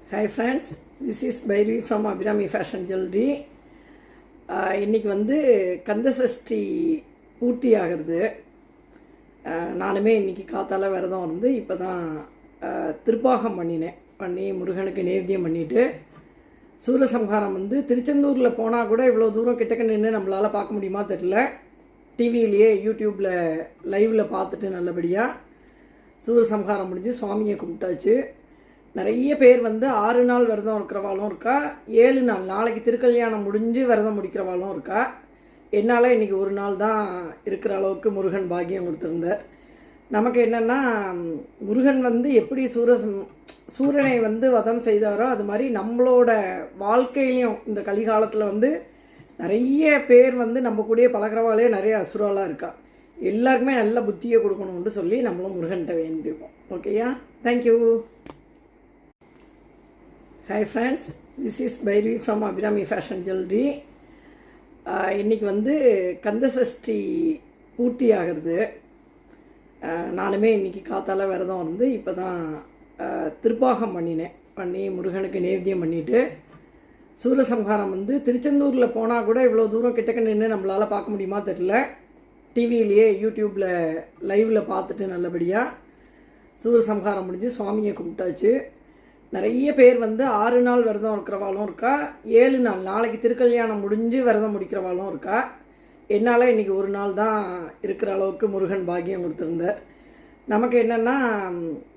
Hi friends, this is Bhairavi from Abhirami Fashion Jewelry. இன்னைக்கு வந்து கந்தசஷ்டி பூர்த்தி ஆகிறது. நானுமே இன்னைக்கு காத்தால விரதம் இருந்து இப்போ தான் திருப்பாகம் பண்ணி முருகனுக்கு நேவேத்தியம் பண்ணிவிட்டு சூரசம்ஹாரம் வந்து திருச்செந்தூரில் போனால் கூட இவ்வளோ தூரம் கிட்டக்க நின்று நம்மளால் பார்க்க முடியுமா தெரியல. டிவியிலேயே யூடியூப்பில் லைவில் பார்த்துட்டு நல்லபடியாக சூரசம்ஹாரம் முடிஞ்சு சுவாமியை கும்பிட்டாச்சு. நிறைய பேர் வந்து 6 நாள் விரதம் இருக்கிறவாளும் இருக்கா, 7 நாள் நாளைக்கு திருக்கல்யாணம் முடிஞ்சு விரதம் முடிக்கிறவாளும் இருக்கா. என்னால் இன்றைக்கி ஒரு நாள் தான் இருக்கிற அளவுக்கு முருகன் பாக்கியம் கொடுத்துருந்தார். நமக்கு என்னென்னா, முருகன் வந்து எப்படி சூரனை வந்து வதம் செய்தாரோ அது மாதிரி நம்மளோட வாழ்க்கையிலையும் இந்த கலிகாலத்தில் வந்து நிறைய பேர் வந்து நம்ம கூடயே பழகிறவாளே நிறைய அசுராலாக இருக்கா. எல்லாருக்குமே நல்ல புத்தியை கொடுக்கணும்னு சொல்லி நம்மளும் முருகன்கிட்ட வேண்டியிருக்கோம். ஓகேயா, thank you. Hi friends, this is Bhairavi from Abhirami Fashion Jewelry. இன்னைக்கு வந்து கந்தசஷ்டி பூர்த்தி ஆகிறது. நானுமே இன்னைக்கு காத்தால விரதம் இருந்து இப்போ தான் திருப்பாகம் பண்ணி முருகனுக்கு நேவேத்தியம் பண்ணிவிட்டு சூரசம்ஹாரம் வந்து திருச்செந்தூரில் போனால் கூட இவ்வளோ தூரம் கிட்டக்க நின்று நம்மளால் பார்க்க முடியுமா தெரியல. டிவியிலேயே யூடியூப்பில் லைவில் பார்த்துட்டு நல்லபடியாக சூரசம்ஹாரம் முடிஞ்சு சுவாமியை கும்பிட்டாச்சு. நிறைய பேர் வந்து 6 நாள் விரதம் இருக்கிறவாளும் இருக்கா, 7 நாள் நாளைக்கு திருக்கல்யாணம் முடிஞ்சு விரதம் முடிக்கிறவாளும் இருக்கா. என்னால் இன்றைக்கி ஒரு நாள் தான் இருக்கிற அளவுக்கு முருகன் பாக்கியம் கொடுத்துருந்தார். நமக்கு என்னென்னா,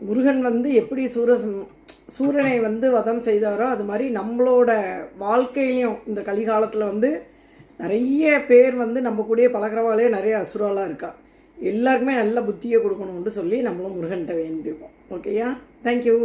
முருகன் வந்து எப்படி சூரனை வந்து வதம் செய்தாரோ அது மாதிரி நம்மளோட வாழ்க்கையிலையும் இந்த கலிகாலத்தில் வந்து நிறைய பேர் வந்து நம்ம கூடயே பழகிறவாளே நிறைய அசுராலாக இருக்கா. எல்லாருக்குமே நல்ல புத்தியை கொடுக்கணும்னு சொல்லி நம்மளும் முருகன்கிட்ட வேண்டியிருக்கோம். ஓகேயா, தேங்க்யூ.